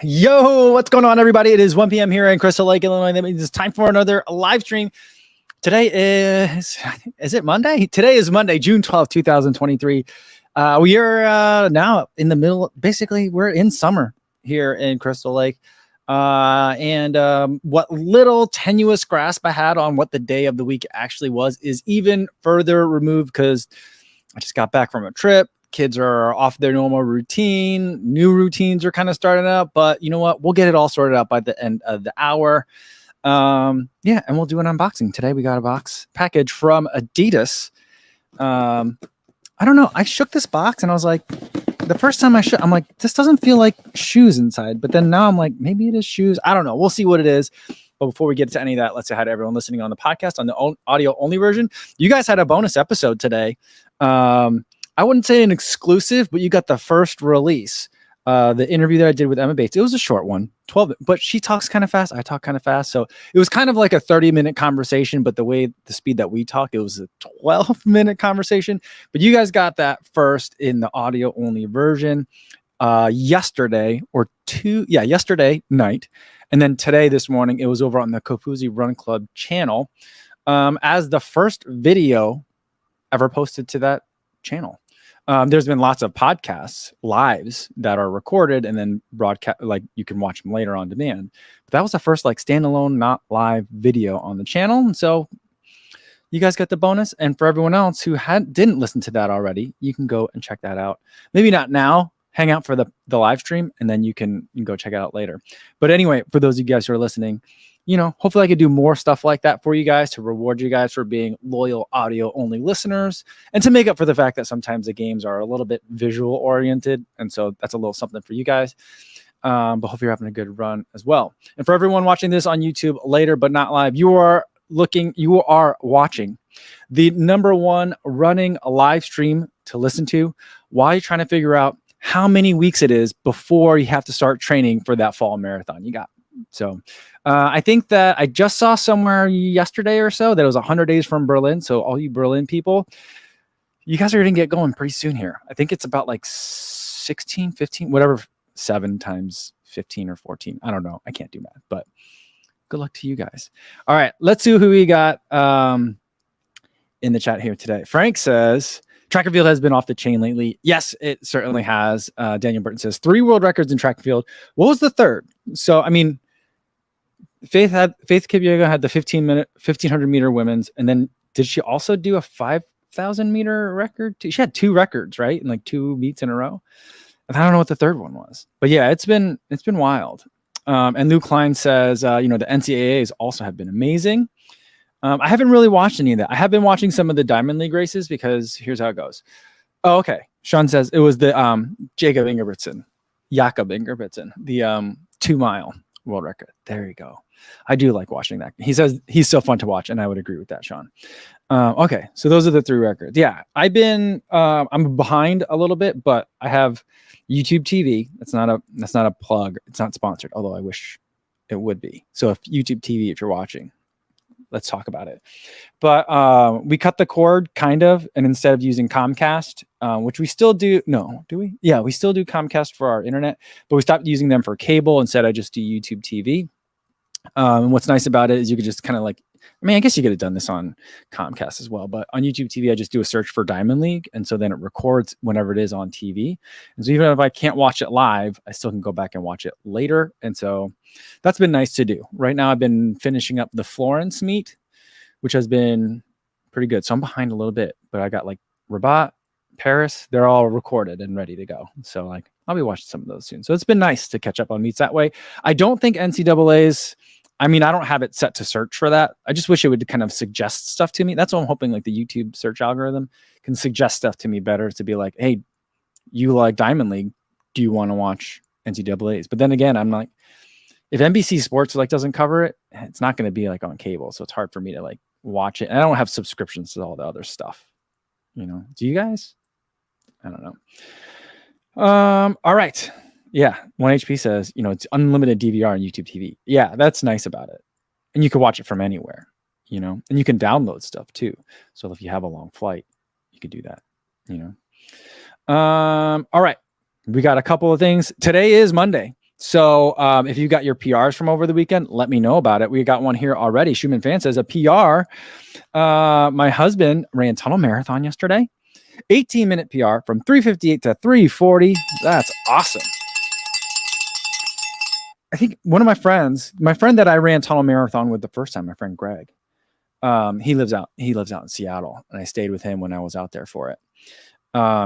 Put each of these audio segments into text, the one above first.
Yo, what's going on, everybody? It is 1 p.m. here in Crystal Lake, Illinois. That means it's time for another live stream. Today is it Monday? Today is Monday, June 12th, 2023. We are now in the middle. Basically, we're in summer here in Crystal Lake. And what little tenuous grasp I had on what the day of the week actually was is even further removed because I just got back from a trip. Kids are off their normal routine. New routines are kind of starting up, but you know what? We'll get it all sorted out by the end of the hour. And we'll do an unboxing. Today we got a box package from Adidas. I don't know. I shook this box and I was like, the first time I shook, I'm like, this doesn't feel like shoes inside. But then now I'm like, maybe it is shoes. I don't know. We'll see what it is. But before we get to any of that, let's say hi to everyone listening on the podcast on the audio only version. You guys had a bonus episode today. I wouldn't say an exclusive, but you got the first release. The interview that I did with Emma Bates, it was a short one, 12, but she talks kind of fast. I talk kind of fast. So it was kind of like a 30-minute conversation, but the speed that we talk, it was a 12-minute conversation. But you guys got that first in the audio only version yesterday night. And then today, this morning, it was over on the Kofuzi Run Club channel as the first video ever posted to that channel. There's been lots of podcasts, lives that are recorded and then broadcast, like you can watch them later on demand. But that was the first like standalone, not live video on the channel. And so you guys got the bonus. And for everyone else who didn't listen to that already, you can go and check that out. Maybe not now, hang out for the live stream, and then you can go check it out later. But anyway, for those of you guys who are listening, you know, hopefully I could do more stuff like that for you guys to reward you guys for being loyal audio only listeners and to make up for the fact that sometimes the games are a little bit visual oriented. And so that's a little something for you guys. But hopefully you're having a good run as well. And for everyone watching this on YouTube later, but not live, you are watching the number one running live stream to listen to while you're trying to figure out how many weeks it is before you have to start training for that fall marathon you got. So I think that I just saw somewhere yesterday or so that it was 100 days from Berlin. So all you Berlin people, you guys are going to get going pretty soon here. I think it's about like 16, 15, whatever, 7 times 15 or 14. I don't know. I can't do math, but good luck to you guys. All right, let's see who we got in the chat here today. Frank says, track and field has been off the chain lately. Yes, it certainly has. Daniel Burton says 3 world records in track and field. What was the third? So, I mean, Faith Kipyegon had the 1500 meter women's. And then did she also do a 5,000 meter record? She had 2 records, right? In like 2 meets in a row. And I don't know what the third one was, but yeah, it's been wild. And Lou Klein says, the NCAAs also have been amazing. I haven't really watched any of that. I have been watching some of the Diamond League races because here's how it goes. Oh, okay. Sean says it was the Jakob Ingebrigtsen, the 2 mile world record. There you go. I do like watching that. He says he's so fun to watch, and I would agree with that, Sean. Okay, so those are the 3 records. Yeah, I've been I'm behind a little bit, but I have YouTube TV. That's not a plug. It's not sponsored, although I wish it would be. So if YouTube TV, if you're watching, let's talk about it. But we cut the cord kind of, and instead of using Comcast, which we still do. No, do we? Yeah, we still do Comcast for our internet, but we stopped using them for cable. Instead, I just do YouTube TV. And what's nice about it is you could just kind of like, I mean, I guess you could have done this on Comcast as well, but on YouTube TV, I just do a search for Diamond League. And so then it records whenever it is on TV. And so even if I can't watch it live, I still can go back and watch it later. And so that's been nice to do. Right now, I've been finishing up the Florence meet, which has been pretty good. So I'm behind a little bit, but I got like Rabat, Paris, they're all recorded and ready to go. So like, I'll be watching some of those soon. So it's been nice to catch up on meets that way. I don't think NCAA's, I mean, I don't have it set to search for that. I just wish it would kind of suggest stuff to me. That's what I'm hoping, like the YouTube search algorithm can suggest stuff to me better to be like, hey, you like Diamond League. Do you want to watch NCAA's? But then again, I'm like, if NBC Sports like doesn't cover it, it's not going to be like on cable. So it's hard for me to like watch it. And I don't have subscriptions to all the other stuff. You know, do you guys? I don't know. All right. Yeah. 1HP says, it's unlimited DVR on YouTube TV. Yeah, that's nice about it. And you can watch it from anywhere, and you can download stuff too. So if you have a long flight, you could do that, All right. We got a couple of things. Today is Monday. So if you got your PRs from over the weekend, let me know about it. We got one here already. Schumann Fan says a PR. My husband ran tunnel marathon yesterday. 18-minute PR from 3:58 to 3:40. That's awesome. I think one of my friend that I ran tunnel marathon with the first time, my friend Greg, he lives out in Seattle, and I stayed with him when I was out there for it.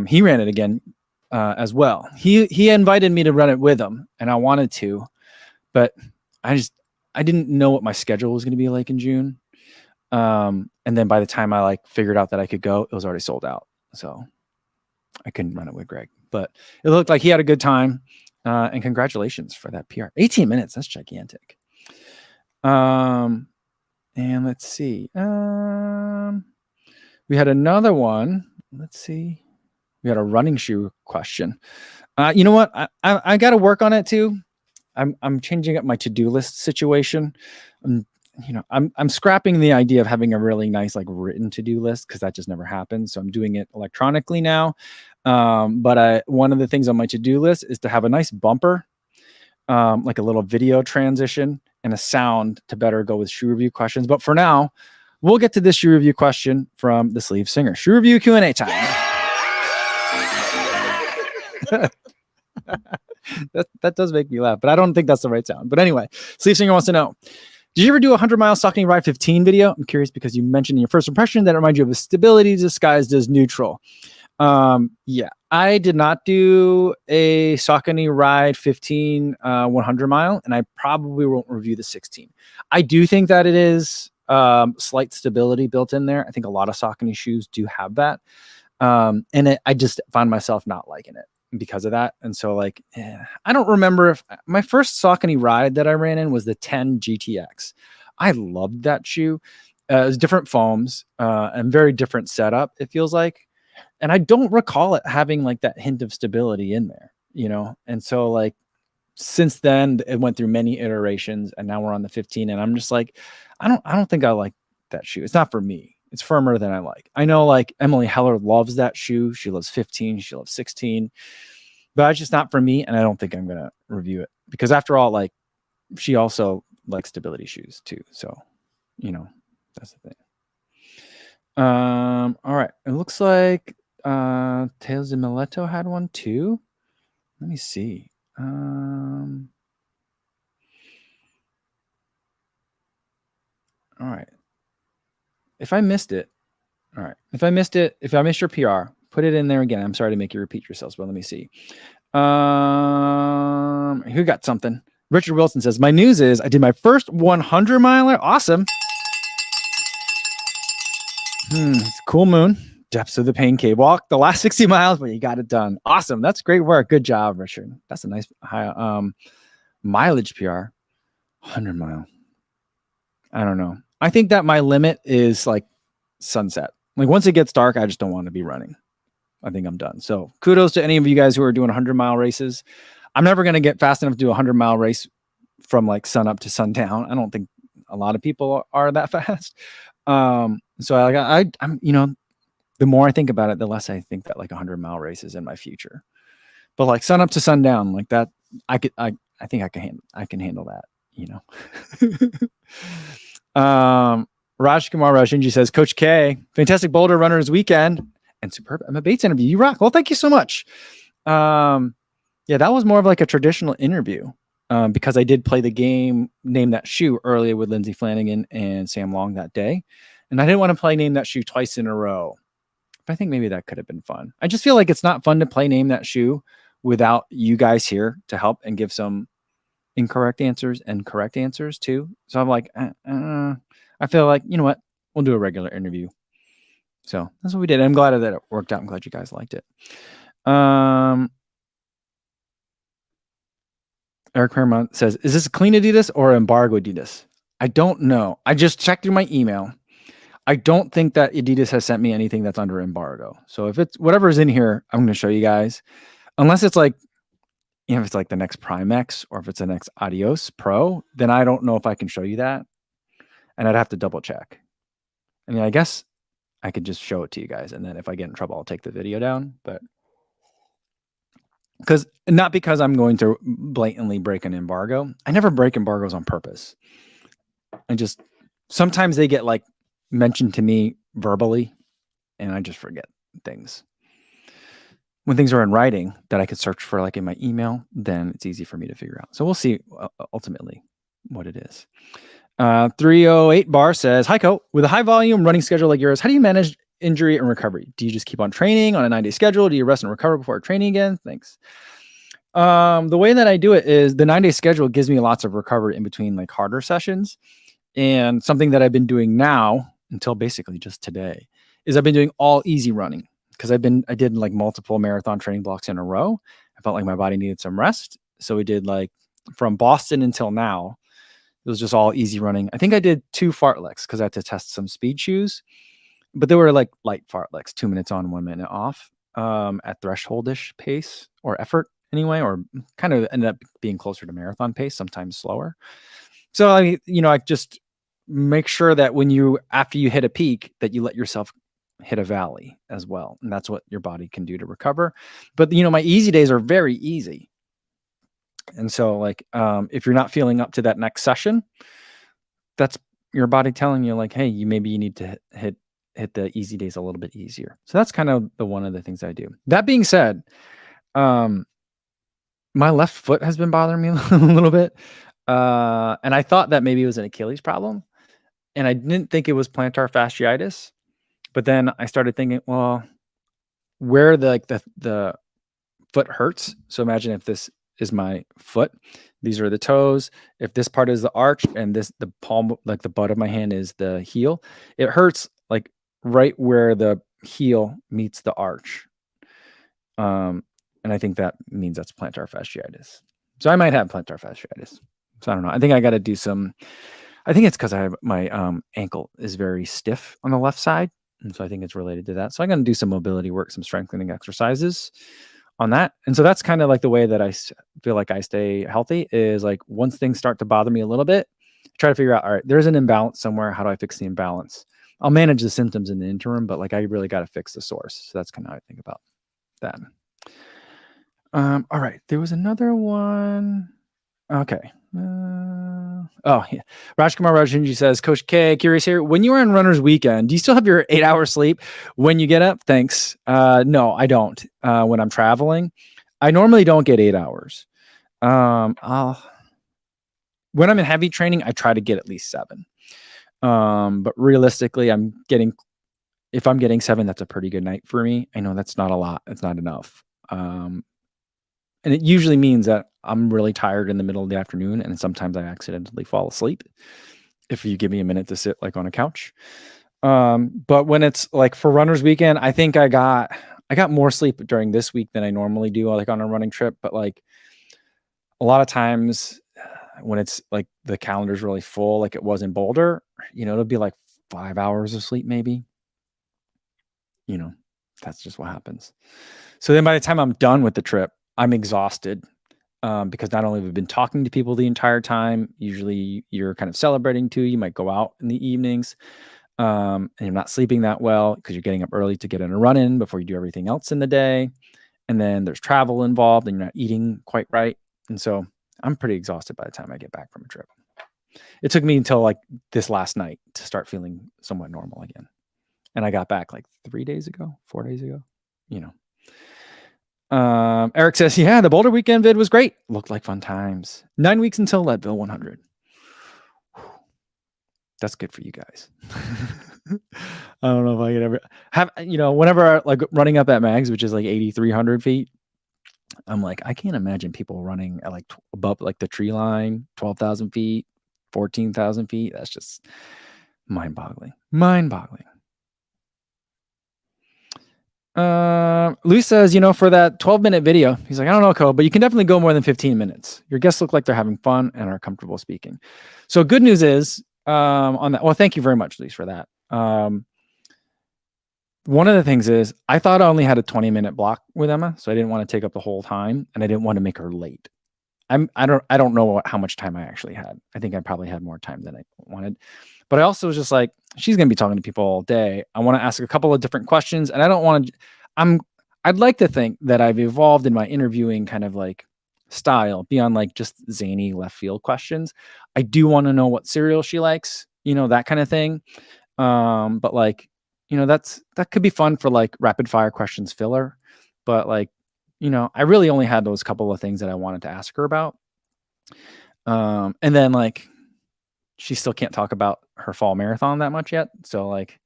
He ran it again as well. He invited me to run it with him, and I wanted to, but I didn't know what my schedule was going to be like in June. And then by the time I like figured out that I could go, it was already sold out. So I couldn't run it with Greg, but it looked like he had a good time. And congratulations for that PR. 18 minutes. That's gigantic. And let's see. We had another one. Let's see. We had a running shoe question. You know what? I got to work on it too. I'm changing up my to-do list situation. I'm scrapping the idea of having a really nice like written to-do list because that just never happens. So I'm doing it electronically now. But one of the things on my to-do list is to have a nice bumper, like a little video transition and a sound to better go with shoe review questions. But for now, we'll get to this shoe review question from the Sleeve Singer. Shoe review Q&A time. that does make me laugh, but I don't think that's the right sound. But anyway, Sleeve Singer wants to know, did you ever do a 100-mile Saucony Ride 15 video? I'm curious because you mentioned in your first impression that it reminded you of a stability disguised as neutral. Yeah, I did not do a Saucony Ride 15 100 mile, and I probably won't review the 16. I do think that it is slight stability built in there. I think a lot of Saucony shoes do have that. I just found myself not liking it because of that. And so like, I don't remember if my first Saucony Ride that I ran in was the 10 GTX. I loved that shoe. It was different foams and very different setup, it feels like. And I don't recall it having like that hint of stability in there, And so like, since then it went through many iterations and now we're on the 15 and I'm just like, I don't think I like that shoe. It's not for me. It's firmer than I like. I know like Emily Heller loves that shoe. She loves 15. She loves 16, but it's just not for me. And I don't think I'm going to review it because after all, like she also likes stability shoes too. So, that's the thing. All right. It looks like Tales de Mileto had one too. Let me see. All right. If I missed it, if I missed your PR, put it in there again. I'm sorry to make you repeat yourselves, but let me see. Who got something? Richard Wilson says, my news is I did my first 100 miler. Awesome. It's cool moon. Depths of the Pain Cave. Walk the last 60 miles, but you got it done. Awesome. That's great work. Good job, Richard. That's a nice high mileage PR. 100 mile. I don't know. I think that my limit is like sunset. Like once it gets dark, I just don't want to be running. I think I'm done. So kudos to any of you guys who are doing 100-mile races. I'm never going to get fast enough to do a 100-mile race from like sun up to sundown. I don't think a lot of people are that fast. So I'm, the more I think about it, the less I think that like 100-mile race is in my future. But like sun up to sundown, like that, I think I can handle that, Raj Kumar Rajinji says, Coach K, fantastic boulder runners weekend and superb Emma Bates interview. You rock. Well, thank you so much. Yeah, that was more of like a traditional interview because I did play the game Name That Shoe earlier with Lindsay Flanagan and Sam Long that day. And I didn't want to play Name That Shoe twice in a row. But I think maybe that could have been fun. I just feel like it's not fun to play Name That Shoe without you guys here to help and give some incorrect answers and correct answers too. So I'm like, I feel like, you know what? We'll do a regular interview. So that's what we did. I'm glad that it worked out. I'm glad you guys liked it. Eric Paramount says, is this a clean Adidas or embargo Adidas? I don't know. I just checked through my email. I don't think that Adidas has sent me anything that's under embargo. So if it's whatever's in here, I'm going to show you guys. Unless it's like, if it's like the next Prime X or if it's the next Adios Pro, then I don't know if I can show you that. And I'd have to double check. I mean, I guess I could just show it to you guys. And then if I get in trouble, I'll take the video down. But Not because I'm going to blatantly break an embargo. I never break embargoes on purpose. Sometimes they get like mentioned to me verbally and I just forget things. When things are in writing that I could search for like in my email, then it's easy for me to figure out. So we'll see ultimately what it is. 308 bar says, hi, Co. With a high volume running schedule like yours, how do you manage injury and recovery? Do you just keep on training on a 9-day schedule? Do you rest and recover before training again? Thanks. The way that I do it is the 9-day schedule gives me lots of recovery in between like harder sessions. And something that I've been doing now until basically just today is I've been doing all easy running because I did like multiple marathon training blocks in a row. I felt like my body needed some rest. So we did like from Boston until now, it was just all easy running. I think I did 2 fartleks because I had to test some speed shoes, but they were like light fartleks, 2 minutes on, 1 minute off, at thresholdish pace or effort anyway, or kind of ended up being closer to marathon pace, sometimes slower. So I just make sure that after you hit a peak, that you let yourself hit a valley as well. And that's what your body can do to recover. But my easy days are very easy. And so like, if you're not feeling up to that next session, that's your body telling you like, hey, maybe you need to hit the easy days a little bit easier. So that's kind of one of the things I do. That being said, my left foot has been bothering me a little bit. And I thought that maybe it was an Achilles problem. And I didn't think it was plantar fasciitis. But then I started thinking, well, where the foot hurts. So imagine if this is my foot, these are the toes. If this part is the arch and the palm, like the butt of my hand is the heel, it hurts like right where the heel meets the arch. And I think that means that's plantar fasciitis. So I might have plantar fasciitis. So I don't know. I think I got to do I think it's because my ankle is very stiff on the left side. And so I think it's related to that. So I'm going to do some mobility work, some strengthening exercises on that. And so that's kind of like the way that I feel like I stay healthy is like once things start to bother me a little bit, try to figure out, all right, there's an imbalance somewhere. How do I fix the imbalance? I'll manage the symptoms in the interim, but like I really got to fix the source. So that's kind of how I think about that. All right. There was another one. Okay. Yeah. Rajkumar Rajunji says, Coach K, curious here. When you are on Runner's Weekend, do you still have your 8-hour sleep when you get up? Thanks. No, I don't. When I'm traveling, I normally don't get 8 hours. When I'm in heavy training, I try to get at least 7. But realistically, if I'm getting 7, that's a pretty good night for me. I know that's not a lot. It's not enough. And it usually means that I'm really tired in the middle of the afternoon, and sometimes I accidentally fall asleep if you give me a minute to sit like on a couch. But when it's like for Runner's Weekend, I think I got more sleep during this week than I normally do, like on a running trip. But like a lot of times when it's like the calendar's really full, like it was in Boulder, it'll be like 5 hours of sleep maybe. That's just what happens. So then by the time I'm done with the trip, I'm exhausted because not only have we been talking to people the entire time, usually you're kind of celebrating too. You might go out in the evenings and you're not sleeping that well because you're getting up early to get in a run in before you do everything else in the day. And then there's travel involved and you're not eating quite right. And so I'm pretty exhausted by the time I get back from a trip. It took me until like this last night to start feeling somewhat normal again. And I got back like 4 days ago. Eric says, yeah, the Boulder Weekend vid was great. Looked like fun times. 9 weeks until Leadville 100. That's good for you guys. I don't know if I could ever have, whenever like running up at Mags, which is like 8,300 feet, I'm like, I can't imagine people running at like above like the tree line, 12,000 feet, 14,000 feet. That's just mind-boggling. Luis says, for that 12-minute video, he's like, I don't know, Cole, but you can definitely go more than 15 minutes. Your guests look like they're having fun and are comfortable speaking. So good news is, on that. Well, thank you very much, Luis, for that. One of the things is I thought I only had a 20-minute block with Emma, so I didn't want to take up the whole time and I didn't want to make her late. I don't know how much time I actually had. I think I probably had more time than I wanted. But I also was just like, she's going to be talking to people all day. I want to ask a couple of different questions and I don't want to, I'd like to think that I've evolved in my interviewing kind of like style beyond like just zany left field questions. I do want to know what cereal she likes, that kind of thing. But like, that could be fun for like rapid fire questions filler. But like, I really only had those couple of things that I wanted to ask her about. And then like, she still can't talk about her fall marathon that much yet. So like,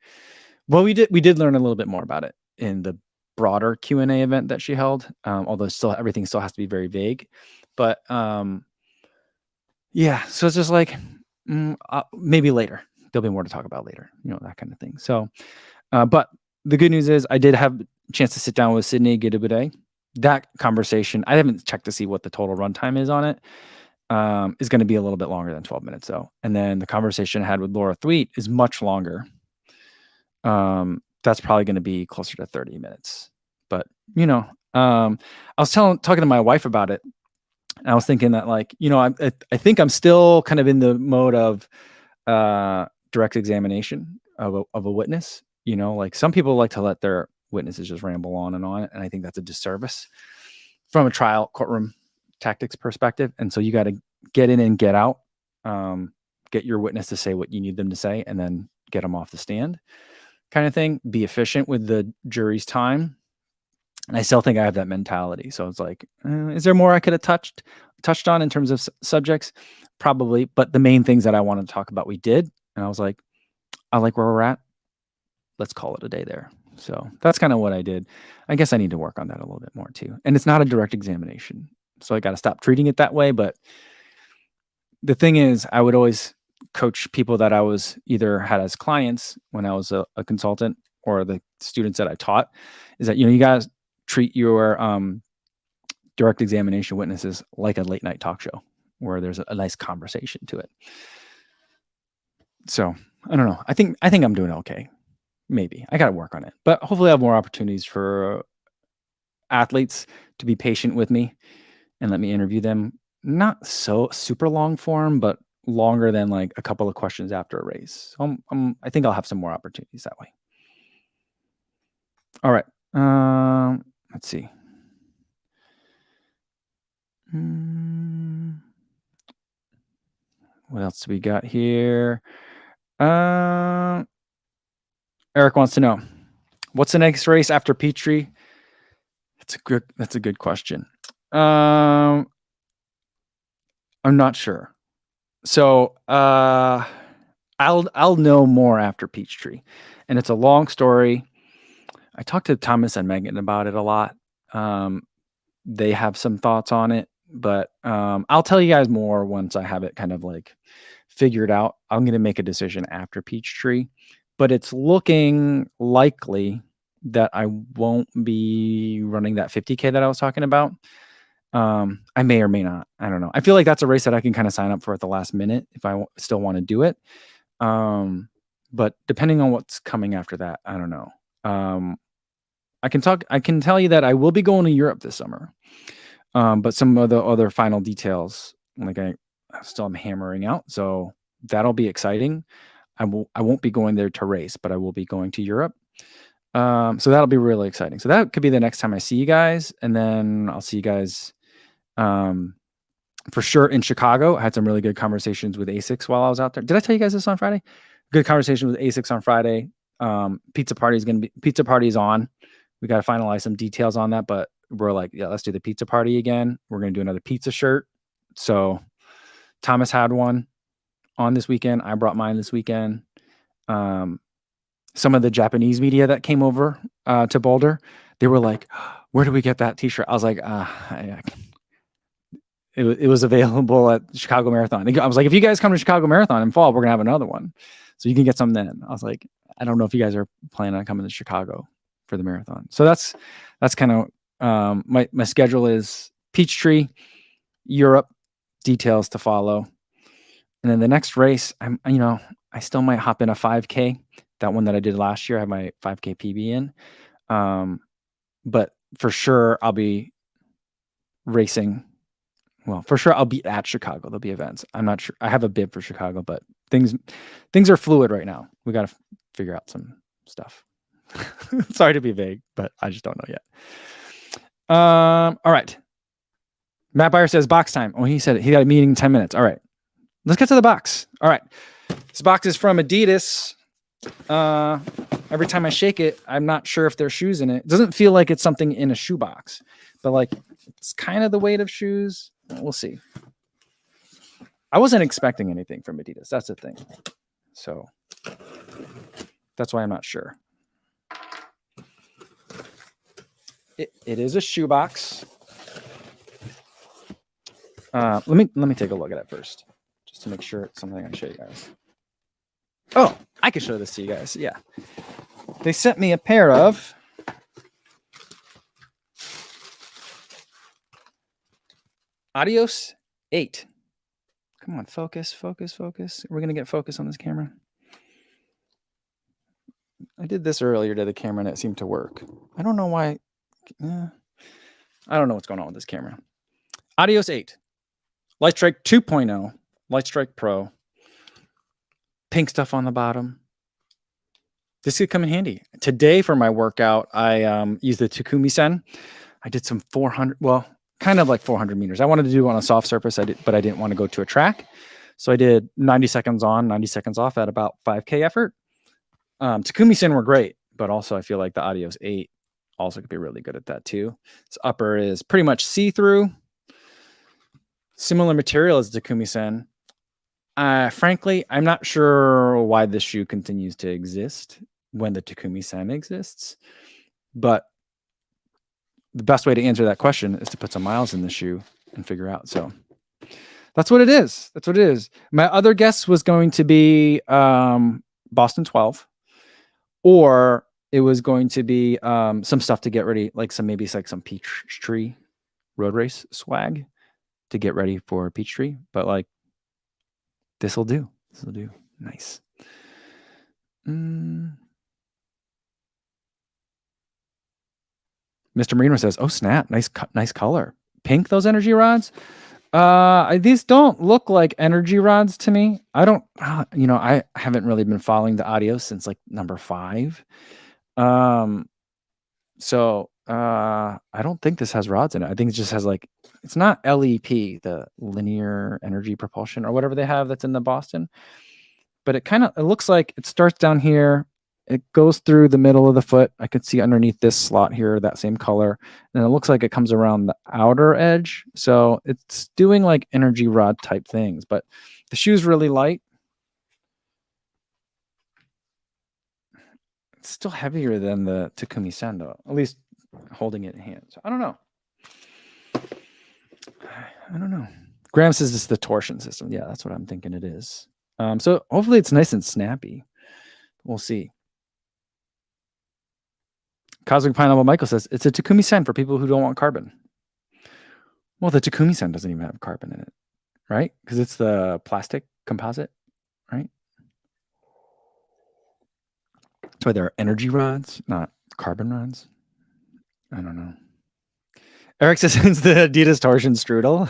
well, we did learn a little bit more about it in the broader Q&A event that she held. Although still everything still has to be very vague. But yeah, so it's just like maybe later. There'll be more to talk about later, that kind of thing. So, but the good news is I did have a chance to sit down with Sydney Gidibude. That conversation, I haven't checked to see what the total runtime is on it. Is going to be a little bit longer than 12 minutes though. And then the conversation I had with Laura Thweet is much longer. That's probably going to be closer to 30 minutes. But, I was talking to my wife about it. And I was thinking that like, I think I'm still kind of in the mode of direct examination of a witness. Like some people like to let their witnesses just ramble on. And I think that's a disservice from a trial courtroom tactics perspective. And so you got to get in and get out, get your witness to say what you need them to say, and then get them off the stand kind of thing. Be efficient with the jury's time. And I still think I have that mentality. So it's like, is there more I could have touched on in terms of subjects? Probably. But the main things that I wanted to talk about, we did. And I was like, I like where we're at. Let's call it a day there. So that's kind of what I did. I guess I need to work on that a little bit more too. And it's not a direct examination. So I got to stop treating it that way. But the thing is, I would always coach people that I was either had as clients when I was a consultant or the students that I taught is that, you guys treat your direct examination witnesses like a late night talk show where there's a nice conversation to it. So I don't know. I think I'm doing okay. Maybe I got to work on it, but hopefully I have more opportunities for athletes to be patient with me and let me interview them. Not so super long form, but longer than like a couple of questions after a race. So I think I'll have some more opportunities that way. All right. Let's see. What else do we got here? Eric wants to know, what's the next race after Peachtree? That's a good question. I'm not sure. So I'll know more after Peachtree, and it's a long story. I talked to Thomas and Megan about it a lot. They have some thoughts on it, but I'll tell you guys more once I have it kind of like figured out. I'm going to make a decision after Peachtree, but it's looking likely that I won't be running that 50K that I was talking about. I may or may not. I don't know. I feel like that's a race that I can kind of sign up for at the last minute if I still want to do it. But depending on what's coming after that, I don't know. I can tell you that I will be going to Europe this summer. But some of the other final details, like I still am hammering out. So that'll be exciting. I won't be going there to race, but I will be going to Europe. So that'll be really exciting. So that could be the next time I see you guys. And then I'll see you guys for sure in Chicago. I had some really good conversations with ASICS while I was out there. Did I tell you guys this on Friday? Good conversation with ASICS on Friday. Pizza party is on. We got to finalize some details on that, but we're like, yeah, let's do the pizza party again. We're going to do another pizza shirt. So Thomas had one on this weekend. I brought mine this weekend. Some of the Japanese media that came over to Boulder, they were like, where do we get that t-shirt? I was like, it was available at Chicago Marathon. I was like, if you guys come to Chicago Marathon in fall, we're gonna have another one. So you can get some then. I was like, I don't know if you guys are planning on coming to Chicago for the marathon. So that's kind of my schedule is Peachtree, Europe, details to follow. And then the next race, I still might hop in a 5K. That one that I did last year, I have my 5K PB in. But for sure, I'll be racing. Well, for sure, I'll be at Chicago. There'll be events. I'm not sure. I have a bib for Chicago, but things are fluid right now. We got to figure out some stuff. Sorry to be vague, but I just don't know yet. All right. Matt Byer says box time. Oh, he said it. He got a meeting in 10 minutes. All right. Let's get to the box. All right. This box is from Adidas. Every time I shake it, I'm not sure if there's shoes in it. It doesn't feel like it's something in a shoe box, but like it's kind of the weight of shoes. We'll see. I wasn't expecting anything from Adidas. That's the thing. So that's why I'm not sure. It is a shoe box. Let me take a look at it first, just to make sure it's something I can show you guys. Oh, I can show this to you guys. Yeah, they sent me a pair of Adios 8. Come on, focus. We're gonna get focus on this camera. I did this earlier to the camera and it seemed to work. I don't know why. I don't know what's going on with this camera. Adios 8. Lightstrike 2.0. Lightstrike Pro. Pink stuff on the bottom. This could come in handy. Today for my workout, I used the Takumi Sen. I did some 400, well, kind of like 400 meters. I wanted to do it on a soft surface, but I didn't want to go to a track. So I did 90 seconds on, 90 seconds off at about 5K effort. Takumi Sen were great, but also I feel like the Adios 8 also could be really good at that too. This upper is pretty much see-through. Similar material as the Takumi Sen. Frankly, I'm not sure why this shoe continues to exist when the Takumi Sen exists, but the best way to answer that question is to put some miles in the shoe and figure out. So that's what it is. That's what it is. My other guess was going to be Boston 12, or it was going to be some stuff to get ready, like maybe it's like some Peachtree road race swag to get ready for Peachtree. But like, this will do. This will do. Nice. Mr. Marino says, "Oh snap! Nice color. Pink. Those energy rods. These don't look like energy rods to me. I don't. I haven't really been following the Adios since like number 5. So I don't think this has rods in it. I think it just has like, it's not LEP, the linear energy propulsion or whatever they have that's in the Boston, but it looks like it starts down here. It goes through the middle of the foot. I could see underneath this slot here, that same color. And it looks like it comes around the outer edge. So it's doing like energy rod type things, but the shoe's really light. It's still heavier than the Takumi Sen, though, at least holding it in hand. So I don't know. Graham says it's the torsion system. Yeah, that's what I'm thinking it is. So hopefully it's nice and snappy. We'll see. Cosmic Pineapple Michael says it's a Takumi Sen for people who don't want carbon. Well, the Takumi Sen doesn't even have carbon in it, right? Because it's the plastic composite, right? That's why there are energy rods, not carbon rods. I don't know. Eric says it's the Adidas torsion strudel.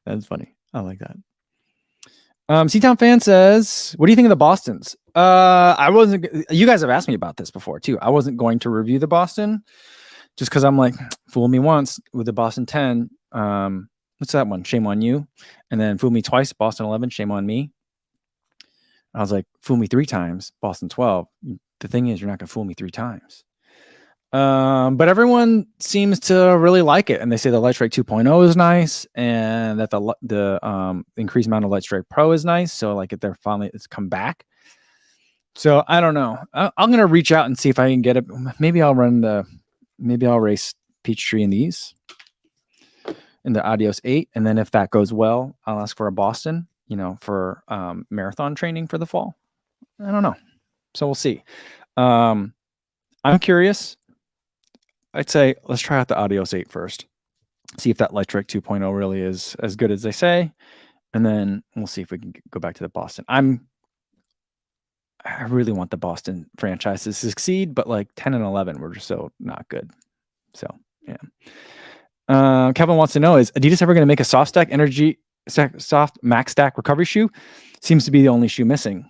That's funny. I like that. C-Town Fan says, what do you think of the Bostons? You guys have asked me about this before too. I wasn't going to review the Boston just because I'm like, fool me once with the Boston 10. What's that one? Shame on you. And then fool me twice, Boston 11, shame on me. I was like, fool me 3 times, Boston 12. The thing is, you're not going to fool me 3 times. But everyone seems to really like it, and they say the Lightstrike 2.0 is nice, and that the increased amount of Lightstrike Pro is nice. So like, if it's come back. So I don't know. I'm gonna reach out and see if I can get it. Maybe I'll race Peachtree in these, in the Adios 8, and then if that goes well, I'll ask for a Boston, for marathon training for the fall. I don't know. So we'll see. I'm curious. I'd say let's try out the Adios 8 first. See if that Lightstrike 2.0 really is as good as they say. And then we'll see if we can go back to the Boston. I really want the Boston franchise to succeed, but like 10 and 11 were just so not good. So, yeah. Kevin wants to know, is Adidas ever going to make a soft max stack recovery shoe? Seems to be the only shoe missing.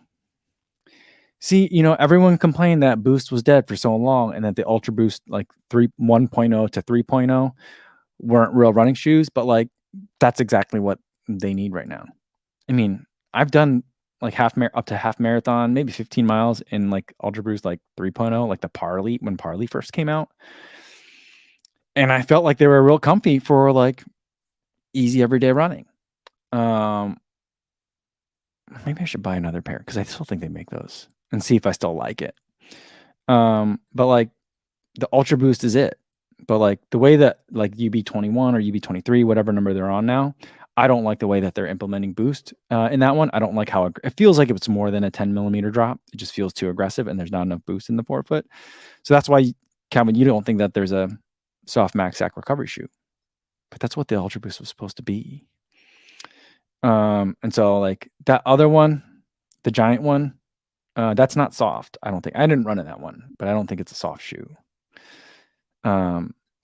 See, everyone complained that Boost was dead for so long and that the Ultra Boost like 1.0 to 3.0 weren't real running shoes, but like that's exactly what they need right now. I mean, I've done like up to half marathon, maybe 15 miles in like Ultra Boost like 3.0, like the Parley when Parley first came out. And I felt like they were real comfy for like easy everyday running. Maybe I should buy another pair because I still think they make those and see if I still like it. But like the Ultra Boost is it. But like the way that like UB21 or UB23, whatever number they're on now, I don't like the way that they're implementing Boost in that one. I don't like how it feels like if it's more than a 10 millimeter drop. It just feels too aggressive and there's not enough boost in the forefoot. So that's why, Calvin, you don't think that there's a soft max sack recovery shoe. But that's what the Ultra Boost was supposed to be. And so like that other one, the giant one, that's not soft. I don't think. I didn't run in that one, but I don't think it's a soft shoe.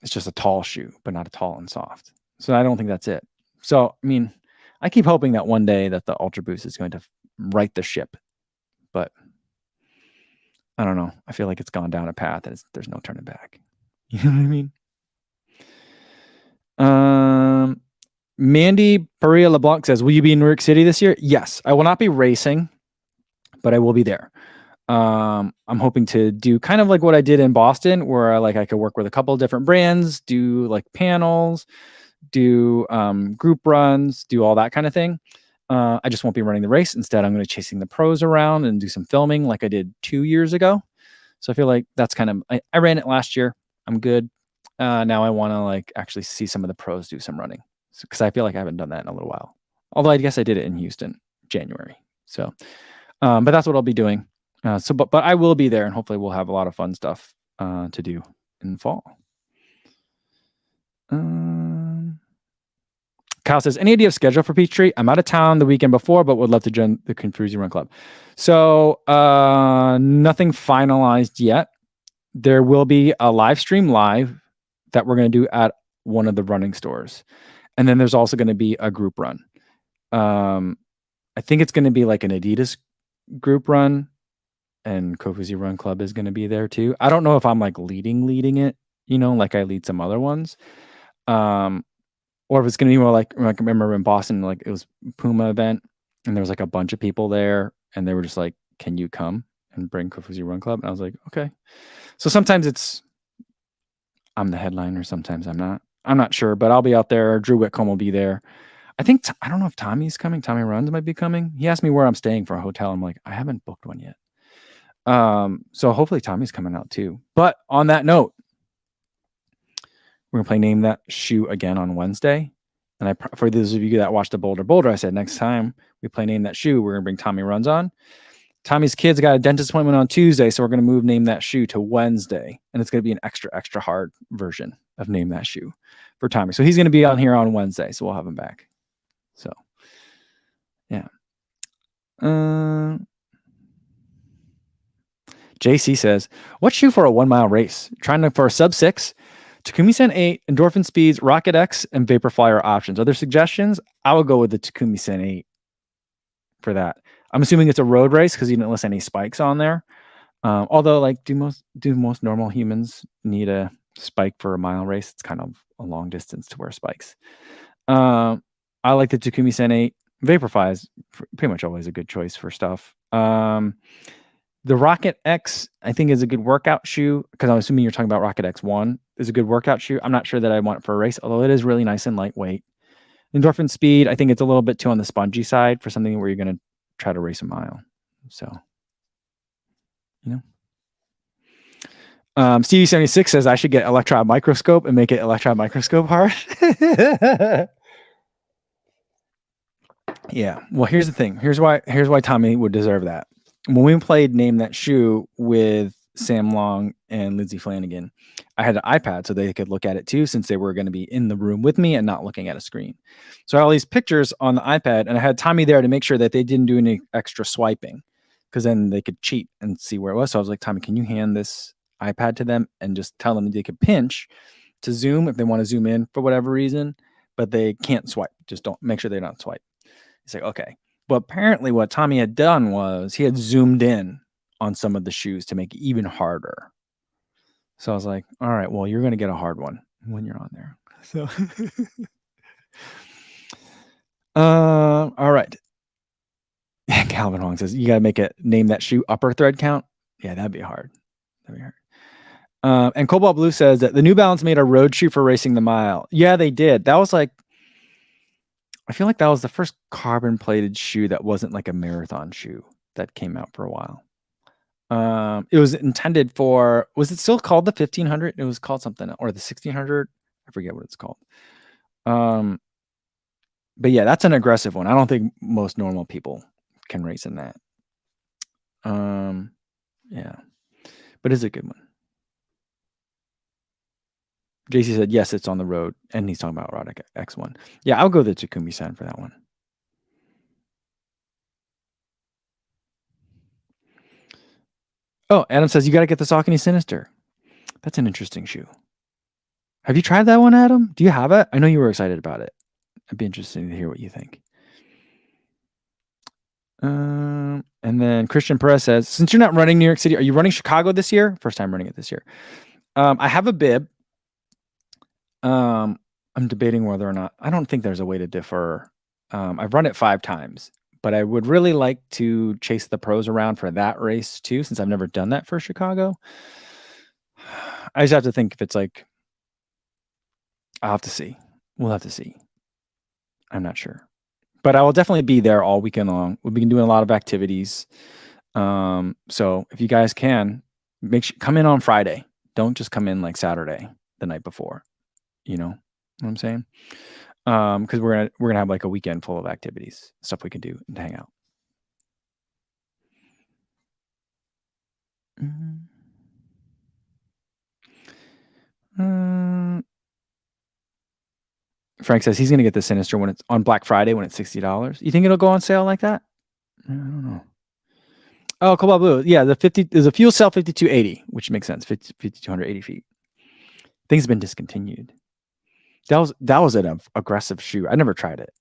It's just a tall shoe, but not a tall and soft. So I don't think that's it. So, I mean, I keep hoping that one day that the Ultra Boost is going to right the ship, but I don't know. I feel like it's gone down a path and there's no turning back. You know what I mean? Mandy Perea LeBlanc says, will you be in New York City this year? Yes, I will not be racing, but I will be there. I'm hoping to do kind of like what I did in Boston, where I could work with a couple of different brands, do like panels, do group runs, do all that kind of thing. I just won't be running the race. Instead, I'm going to be chasing the pros around and do some filming like I did 2 years ago. So I feel like that's kind of, I ran it last year. I'm good. Now I want to like actually see some of the pros do some running because I feel like I haven't done that in a little while. Although I guess I did it in Houston, January. So, but that's what I'll be doing. But I will be there and hopefully we'll have a lot of fun stuff to do in the fall. Kyle says, any idea of schedule for Peachtree? I'm out of town the weekend before, but would love to join the Confusing Run Club. So nothing finalized yet. There will be a live stream that we're going to do at one of the running stores. And then there's also going to be a group run. I think it's going to be like an Adidas group run and Kofuzi Run Club is going to be there too. I don't know if I'm like leading it, like I lead some other ones. Or if it's going to be more like I remember in Boston, like it was Puma event and there was like a bunch of people there and they were just like, can you come and bring Kofuzi Run Club? And I was like, okay. So sometimes I'm the headliner, sometimes I'm not. I'm not sure, but I'll be out there. Drew Whitcomb will be there. I don't know if Tommy's coming. Tommy Runs might be coming. He asked me where I'm staying for a hotel. I'm like, I haven't booked one yet. So hopefully Tommy's coming out too. But on that note, we're gonna play Name That Shoe again on Wednesday. And for those of you that watched the Boulder, I said next time we play Name That Shoe, we're gonna bring Tommy Runs on. Tommy's kids got a dentist appointment on Tuesday, so we're gonna move Name That Shoe to Wednesday, and it's gonna be an extra hard version of Name That Shoe for Tommy. So he's gonna be on here on Wednesday, so we'll have him back. So yeah. JC says, what shoe for a 1 mile race? Trying for a sub 6, Takumi Sen 8, Endorphin Speeds, Rocket X, and Vaporfly are options. Other suggestions? I would go with the Takumi Sen 8 for that. I'm assuming it's a road race because you didn't list any spikes on there. Although, like, do most normal humans need a spike for a mile race? It's kind of a long distance to wear spikes. I like the Takumi Sen 8. Vaporfly is pretty much always a good choice for stuff. The Rocket X, I think, is a good workout shoe because I'm assuming you're talking about Rocket X1 is a good workout shoe. I'm not sure that I want it for a race, although it is really nice and lightweight. Endorphin Speed, I think it's a little bit too on the spongy side for something where you're going to try to race a mile. So, Stevie76 says I should get electron microscope and make it electron microscope hard. Yeah. Well, here's the thing. Here's why Tommy would deserve that. When we played Name That Shoe with Sam Long and Lindsay Flanagan, I had an iPad so they could look at it too, since they were going to be in the room with me and not looking at a screen. So I had all these pictures on the iPad and I had Tommy there to make sure that they didn't do any extra swiping because then they could cheat and see where it was. So I was like, Tommy, can you hand this iPad to them and just tell them they could pinch to zoom if they want to zoom in for whatever reason, but they can't swipe. Just don't make sure they don't swipe. He's like, okay. But apparently what Tommy had done was he had zoomed in on some of the shoes to make it even harder. So I was like, all right, well, you're going to get a hard one when you're on there. So, all right. Calvin Hong says, you got to name that shoe upper thread count. Yeah, that'd be hard. And Cobalt Blue says that the New Balance made a road shoe for racing the mile. Yeah, they did. That was like, I feel like that was the first carbon plated shoe that wasn't like a marathon shoe that came out for a while. It was intended for, was it still called the 1500? It was called something, or the 1600. I forget what it's called. But yeah, that's an aggressive one. I don't think most normal people can race in that. Yeah, but it's a good one. JC said, yes, it's on the road. And he's talking about Roddick X1. Yeah, I'll go the Takumi-san for that one. Oh, Adam says, you got to get the Saucony Sinister. That's an interesting shoe. Have you tried that one, Adam? Do you have it? I know you were excited about it. I'd be interested to hear what you think. And then Christian Perez says, since you're not running New York City, are you running Chicago this year? First time running it this year. I have a bib. I'm debating whether or not, I don't think there's a way to defer. I've run it 5 times, but I would really like to chase the pros around for that race too, since I've never done that for Chicago. I just have to think if it's like, I'll have to see. We'll have to see. I'm not sure. But I will definitely be there all weekend long. We'll be doing a lot of activities. So if you guys can, come in on Friday. Don't just come in like Saturday, the night before. You know what I'm saying? Because we're gonna have like a weekend full of activities, stuff we can do and hang out. Frank says he's gonna get the Sinister when it's on Black Friday when it's $60. You think it'll go on sale like that? I don't know. Oh, Cobalt Blue. Yeah, there's a fuel cell 5280, which makes sense. 5,280 feet. Things have been discontinued. That was an aggressive shoe. I never tried it.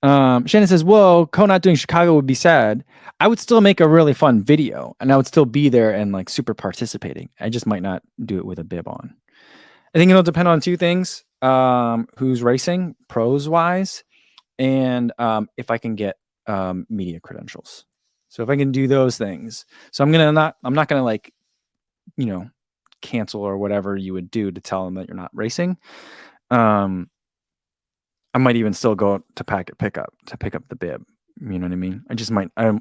Shannon says, whoa, Co not doing Chicago would be sad. I would still make a really fun video and I would still be there and like super participating. I just might not do it with a bib on. I think it'll depend on 2 things. Who's racing pros wise and if I can get media credentials. So if I can do those things. So I'm not gonna like, cancel or whatever you would do to tell them that you're not racing. I might even still go to pick up the bib. You know what I mean? I just might. I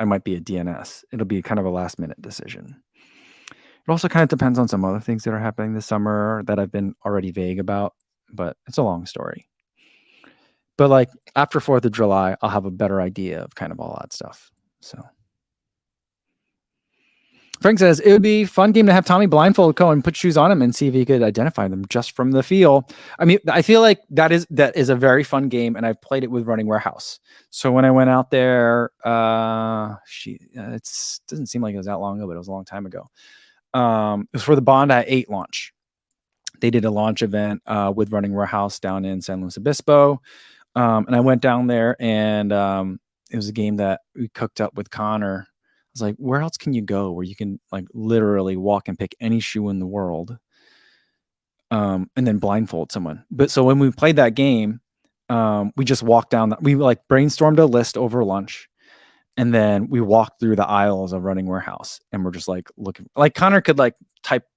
might be a DNS. It'll be kind of a last minute decision. It also kind of depends on some other things that are happening this summer that I've been already vague about, but it's a long story. But like after 4th of July, I'll have a better idea of kind of all that stuff. So Frank says it would be a fun game to have Tommy blindfold Co and put shoes on him and see if he could identify them just from the feel. I mean, I feel like that is a very fun game, and I've played it with Running Warehouse. So when I went out there, it doesn't seem like it was that long ago, but it was a long time ago. It was for the Bondi 8 launch. They did a launch event with Running Warehouse down in San Luis Obispo, and I went down there, and it was a game that we cooked up with Connor. I was like, where else can you go where you can like literally walk and pick any shoe in the world, and then blindfold someone? But so when we played that game, we just walked down. We like brainstormed a list over lunch, and then we walked through the aisles of Running Warehouse, and we're just like looking. Like Connor could like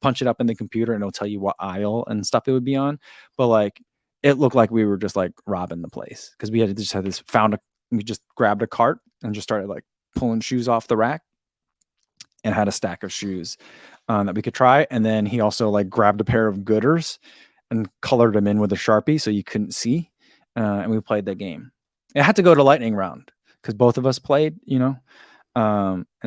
punch it up in the computer, and it'll tell you what aisle and stuff it would be on. But like it looked like we were just like robbing the place because we just grabbed a cart and just started like pulling shoes off the rack. And had a stack of shoes that we could try. And then he also like grabbed a pair of Gooders and colored them in with a Sharpie so you couldn't see. And we played that game. It had to go to lightning round because both of us played, and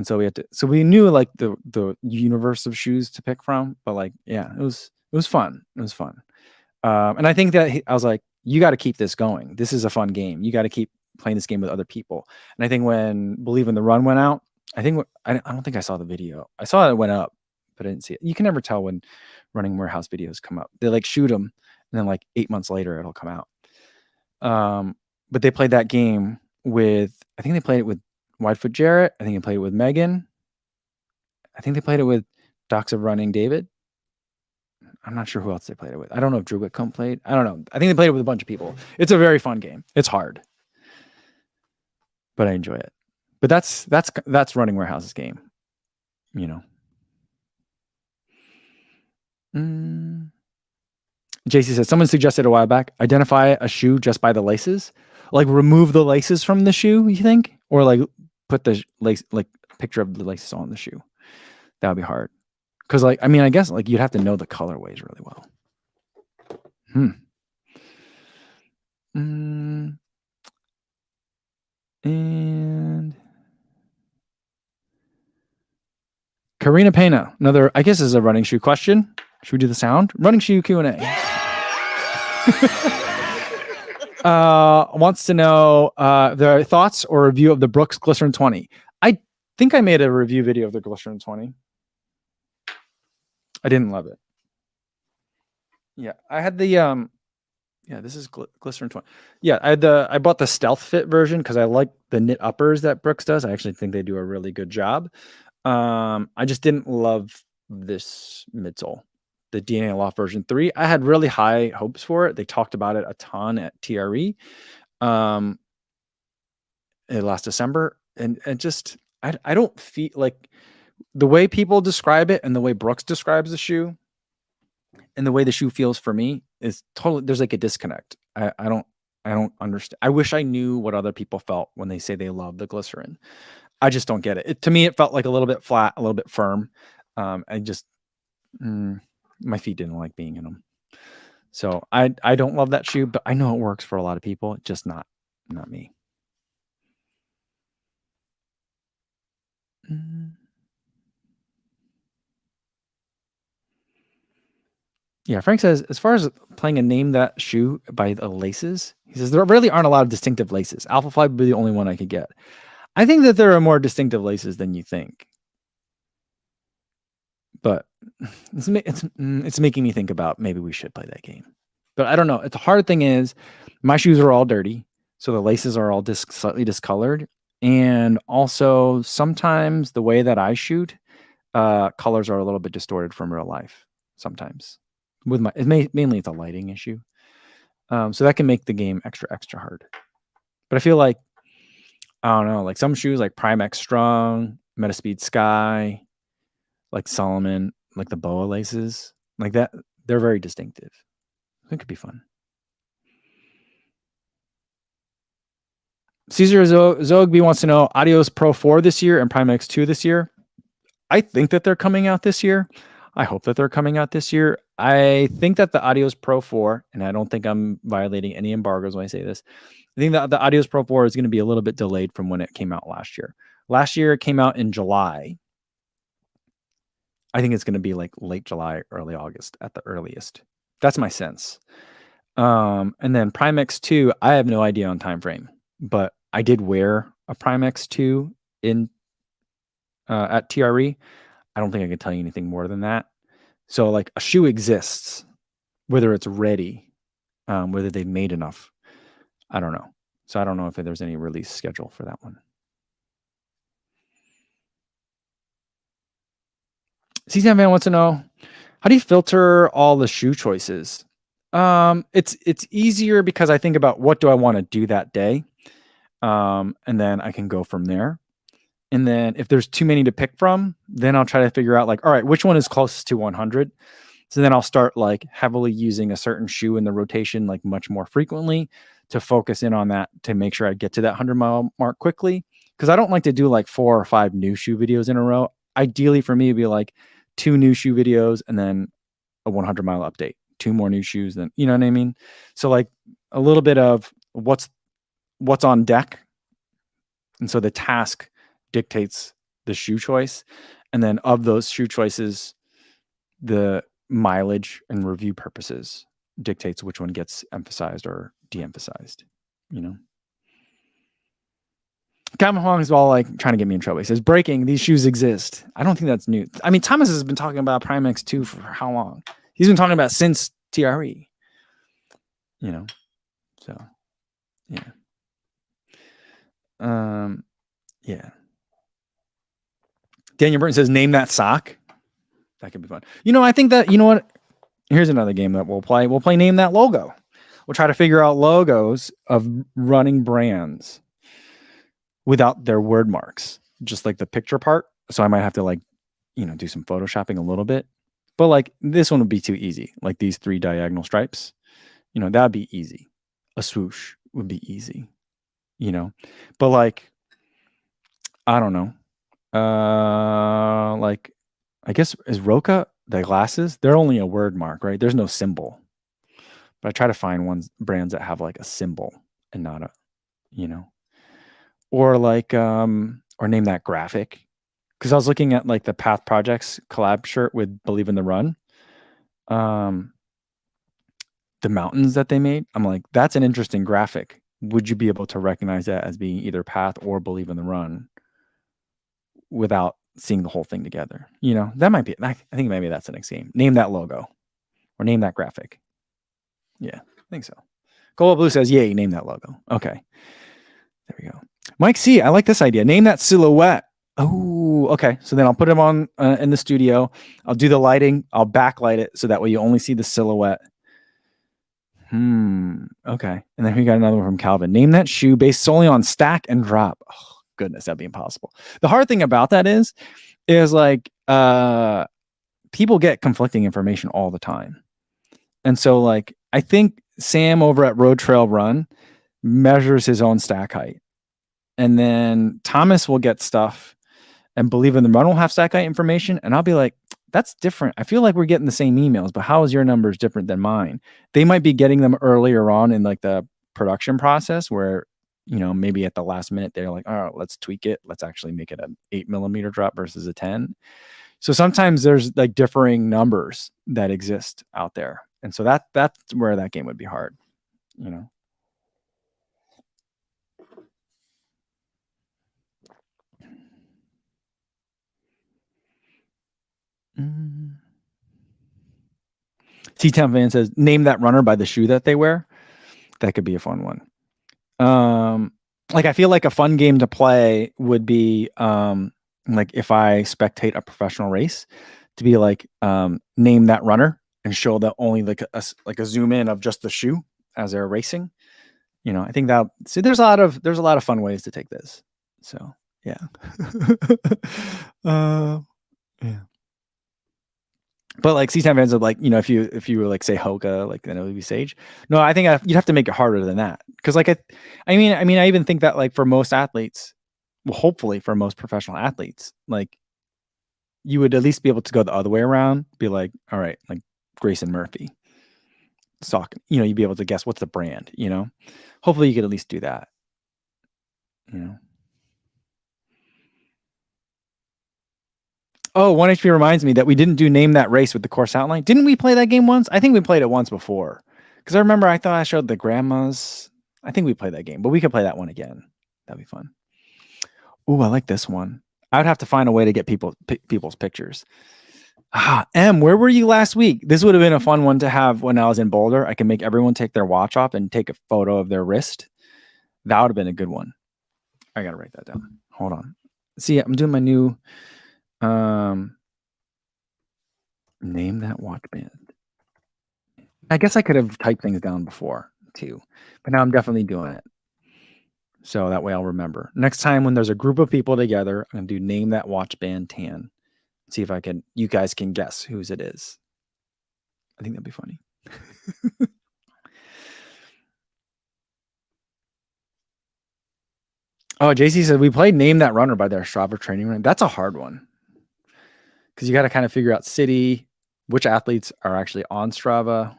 so we knew like the universe of shoes to pick from. But like, yeah, it was fun. It was fun. And I think that I was like, you got to keep this going. This is a fun game. You got to keep playing this game with other people. And I think when Believe in the Run went out, I don't think I saw the video. I saw it went up, but I didn't see it. You can never tell when Running Warehouse videos come up. They like shoot them, and then like 8 months later it'll come out. But they played that game with. I think they played it with Widefoot Jarrett. I think he played it with Megan. I think they played it with Docs of Running David. I'm not sure who else they played it with. I don't know if Drew Whitcomb played. I don't know. I think they played it with a bunch of people. It's a very fun game. It's hard, but I enjoy it. But that's Running Warehouse's game, you know. JC says, someone suggested a while back, identify a shoe just by the laces. Like remove the laces from the shoe, you think? Or like put the lace, like picture of the laces on the shoe. That would be hard. Because like, I mean, I guess like you'd have to know the colorways really well. And Karina Pena, another, I guess is a running shoe question. Should we do the sound? Running shoe Q&A. Wants to know their thoughts or review of the Brooks Glycerin 20. I think I made a review video of the Glycerin 20. I didn't love it. Yeah, I had the yeah, this is Glycerin 20. Yeah, I bought the Stealth Fit version because I like the knit uppers that Brooks does. I actually think they do a really good job. I just didn't love this midsole, the DNA Loft version 3. I had really high hopes for it. They talked about it a ton at TRE last December, and just I don't feel like the way people describe it and the way Brooks describes the shoe and the way the shoe feels for me is totally, there's like a disconnect. I don't understand. I wish I knew what other people felt when they say they love the Glycerin. I just don't get it. To me, it felt like a little bit flat, a little bit firm. I just, my feet didn't like being in them. So I don't love that shoe, but I know it works for a lot of people. Just not me. Yeah, Frank says, as far as playing a name that shoe by the laces, he says there really aren't a lot of distinctive laces. Alpha Fly would be the only one I could get. I think that there are more distinctive laces than you think. But it's making me think about maybe we should play that game. But I don't know. The hard thing is my shoes are all dirty. So the laces are all slightly discolored. And also sometimes the way that I shoot, colors are a little bit distorted from real life sometimes. Mainly it's a lighting issue. So that can make the game extra hard. But I feel like, I don't know, like some shoes like Prime X Strong, Metaspeed Sky, like Solomon, like the boa laces, like that, they're very distinctive. It could be fun. Caesar Zogby wants to know Adios Pro 4 this year and Prime X2 this year. I think that they're coming out this year. I hope that they're coming out this year. I think that the Adios Pro 4, and I don't think I'm violating any embargoes when I say this, I think that the Adios Pro 4 is going to be a little bit delayed from when it came out last year. Last year, it came out in July. I think it's going to be like late July, early August at the earliest. That's my sense. And then Prime X2, I have no idea on time frame, but I did wear a Prime X2 in at TRE. I don't think I can tell you anything more than that. So like a shoe exists, whether it's ready, whether they've made enough, I don't know. So I don't know if there's any release schedule for that one. CCM Van wants to know, how do you filter all the shoe choices? It's easier because I think about what do I want to do that day. And then I can go from there. And then if there's too many to pick from, then I'll try to figure out like, all right, which one is closest to 100? So then I'll start like heavily using a certain shoe in the rotation, like much more frequently to focus in on that to make sure I get to that 100-mile mark quickly. Cause I don't like to do like 4 or 5 new shoe videos in a row. Ideally for me, it'd be like 2 new shoe videos and then a 100-mile update, 2 more new shoes. Then, you know what I mean? So like a little bit of what's on deck. And so the task dictates the shoe choice. And then of those shoe choices, the mileage and review purposes dictates which one gets emphasized or de-emphasized, you know? Calvin Huang is all like trying to get me in trouble. He says, breaking, these shoes exist. I don't think that's new. I mean, Thomas has been talking about Prime X2 for how long? He's been talking about since TRE, you know? So, yeah. Yeah. Daniel Burton says, name that sock. That could be fun. I think that, you know what? Here's another game that we'll play. We'll play Name That Logo. We'll try to figure out logos of running brands without their word marks, just like the picture part. So I might have to do some photoshopping a little bit. But this one would be too easy. Like these 3 diagonal stripes, that would be easy. A swoosh would be easy, But I don't know. I guess is Roca the glasses? They're only a word mark, right? There's no symbol. But I try to find brands that have a symbol and not a, or or name that graphic. Because I was looking at the Path Projects collab shirt with Believe in the Run. The mountains that they made, I'm like, that's an interesting graphic. Would you be able to recognize that as being either Path or Believe in the Run without seeing the whole thing together? That might be, I think maybe that's the next game. Name that logo or name that graphic. Yeah, I think so. Gold Blue says, yay, name that logo. Okay. There we go. Mike C, I like this idea. Name that silhouette. Oh, okay. So then I'll put him on in the studio. I'll do the lighting. I'll backlight it so that way you only see the silhouette. Okay. And then we got another one from Calvin. Name that shoe based solely on stack and drop. Oh, goodness, that'd be impossible. The hard thing about that is people get conflicting information all the time. And so I think Sam over at Road Trail Run measures his own stack height. And then Thomas will get stuff and Believe in the Run will have stack height information. And I'll be like, that's different. I feel like we're getting the same emails, but how is your numbers different than mine? They might be getting them earlier on in the production process where, maybe at the last minute, they're like, all right, let's tweak it. Let's actually make it an 8mm drop versus a 10. So sometimes there's differing numbers that exist out there. And so that's where that game would be hard, C-Town Fan says, name that runner by the shoe that they wear. That could be a fun one. I feel like a fun game to play would be if I spectate a professional race, to be name that runner and show that only a zoom in of just the shoe as they're racing. I think there's a lot of fun ways to take this. So yeah. Yeah. But C-Time fans are if you were say Hoka, then it would be Sage. No, I think you'd have to make it harder than that. Because I even think that for most athletes, well, hopefully for most professional athletes, you would at least be able to go the other way around. Be all right, Grayson Murphy, Saucony. You'd be able to guess what's the brand. Hopefully you could at least do that. Oh, 1HP reminds me that we didn't do Name That Race with the course outline. Didn't we play that game once? I think we played it once before. Because I remember I thought I showed the grandmas. I think we played that game, but we could play that one again. That'd be fun. Ooh, I like this one. I would have to find a way to get people's pictures. M, where were you last week? This would have been a fun one to have when I was in Boulder. I can make everyone take their watch off and take a photo of their wrist. That would have been a good one. I got to write that down. Hold on. See, I'm doing my new... name that watch band. I guess I could have typed things down before too, but now I'm definitely doing it. So that way I'll remember. Next time when there's a group of people together, I'm going to do Name That Watch Band Tan. See if you guys can guess whose it is. I think that'd be funny. Oh, JC said we played Name That Runner by their Strava training run. That's a hard one. Because you got to kind of figure out city, which athletes are actually on Strava.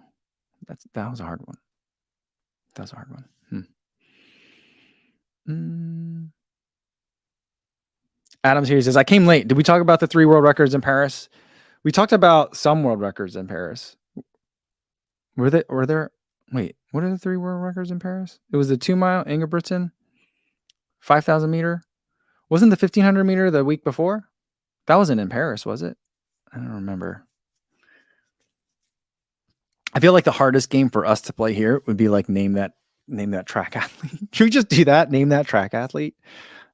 That was a hard one. That was a hard one. Adams here says, I came late. Did we talk about the 3 world records in Paris? We talked about some world records in Paris. Were there? Wait, what are the 3 world records in Paris? It was the 2-mile Ingebrigtsen, 5,000 meter. Wasn't the 1,500 meter the week before? That wasn't in Paris, was it? I don't remember. I feel like the hardest game for us to play here would be name that track athlete. Should we just do that? Name that track athlete.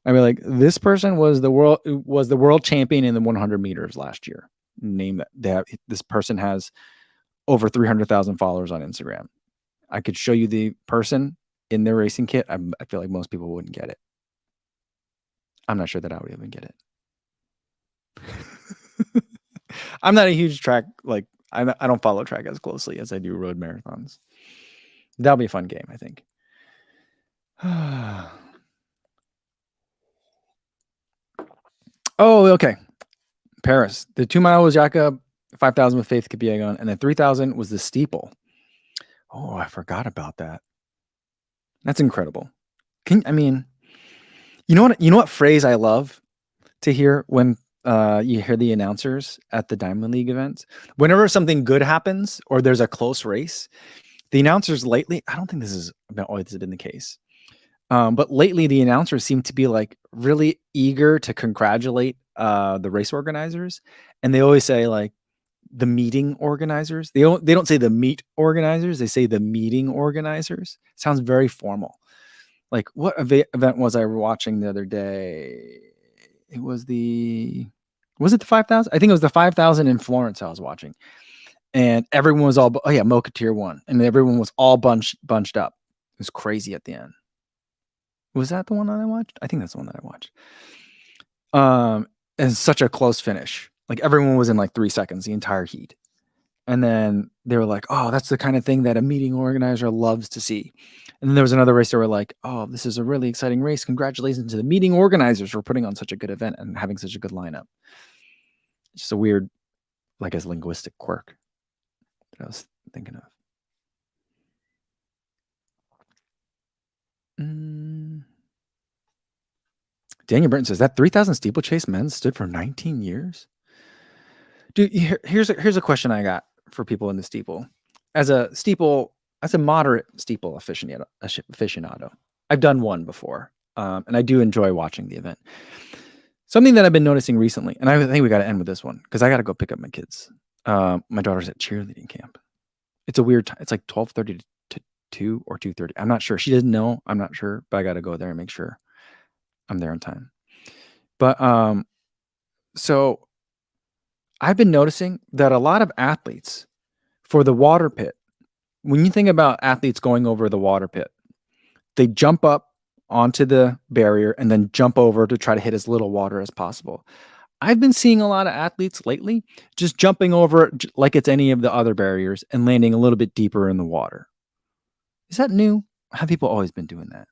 I mean, like, this person was the world champion in the 100 meters last year. Name that. This person has over 300,000 followers on Instagram. I could show you the person in their racing kit. I feel like most people wouldn't get it. I'm not sure that I would even get it. I'm not a huge track, like, I don't follow track as closely as I do road marathons. That'll be a fun game, I think. Oh, okay. Paris. The 2 mile was Jakob, 5,000 with Faith Kipyegon, and then 3,000 was the steeple. Oh, I forgot about that. That's incredible. I mean, you know what phrase I love to hear when you hear the announcers at the Diamond League events? Whenever something good happens or there's a close race, the announcers lately, I don't think this has always been the case, but lately the announcers seem to be like really eager to congratulate the race organizers, and they always say like the meeting organizers. They don't say the meet organizers. They say the meeting organizers. It sounds very formal. Like, what event was I watching the other day? It was was it the 5,000? I think it was the 5,000 in Florence I was watching. And everyone was all, oh yeah, Mocha Tier 1. And everyone was all bunched up. It was crazy at the end. Was that the one that I watched? I think that's the one that I watched. And such a close finish. Like, everyone was in like 3 seconds, the entire heat. And then they were like, oh, that's the kind of thing that a meeting organizer loves to see. And then there was another race. They were like, oh, this is a really exciting race. Congratulations to the meeting organizers for putting on such a good event and having such a good lineup. It's just a weird, like, as linguistic quirk that I was thinking of. Daniel Burton says that 3,000 steeplechase men's stood for 19 years. Dude, here's a question I got for people in the steeple. As a moderate steeple aficionado, I've done one before, and I do enjoy watching the event. Something that I've been noticing recently, and I think we got to end with this one because I got to go pick up my kids. My daughter's at cheerleading camp. It's a weird time. It's like 12:30 to 2 or 2:30. I'm not sure. She doesn't know. I'm not sure, but I got to go there and make sure I'm there on time. But so I've been noticing that a lot of athletes for the water pit, when you think about athletes going over the water pit, they jump up onto the barrier and then jump over to try to hit as little water as possible. I've been seeing a lot of athletes lately just jumping over like it's any of the other barriers and landing a little bit deeper in the water. Is that new? Have people always been doing that?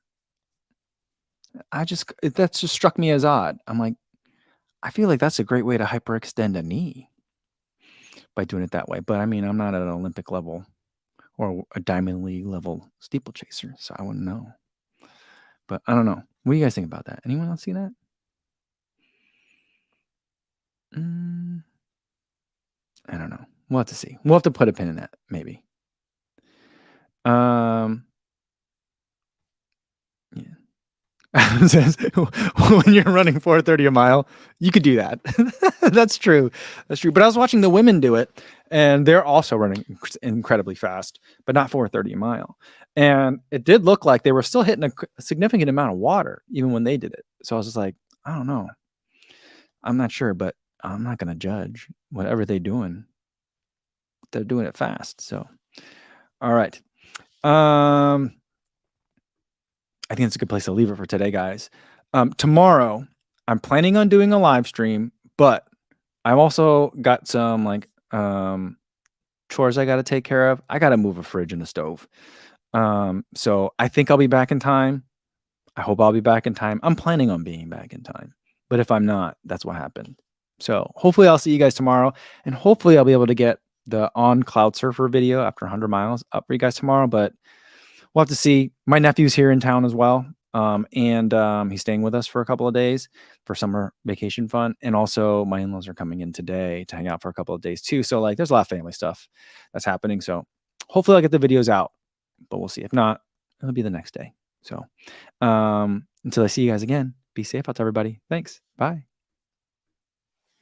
That's just struck me as odd. I'm like, I feel like that's a great way to hyperextend a knee by doing it that way. But I mean, I'm not at an Olympic level or a Diamond League level steeplechaser, so I wouldn't know. But I don't know. What do you guys think about that? Anyone else see that? I don't know. We'll have to see. We'll have to put a pin in that, maybe. Yeah. Says, when you're running 4:30 a mile, you could do that. That's true. That's true. But I was watching the women do it, and they're also running incredibly fast, but not 4:30 a mile. And it did look like they were still hitting a significant amount of water, even when they did it. So I was just like, I don't know. I'm not sure, but I'm not going to judge whatever they're doing. They're doing it fast. So, all right. I think it's a good place to leave it for today, guys. Tomorrow, I'm planning on doing a live stream, but I've also got some like chores I got to take care of. I got to move a fridge and a stove. So I think I'll be back in time. I hope I'll be back in time. I'm planning on being back in time, but if I'm not, that's what happened. So hopefully I'll see you guys tomorrow, and hopefully I'll be able to get the on Cloud Surfer video after 100 miles up for you guys tomorrow, but we'll have to see. My nephew's here in town as well. And he's staying with us for a couple of days for summer vacation fun. And also my in-laws are coming in today to hang out for a couple of days too. So like there's a lot of family stuff that's happening. So hopefully I'll get the videos out, but we'll see. If not, it'll be the next day. So until I see you guys again, be safe out to everybody. Thanks. Bye.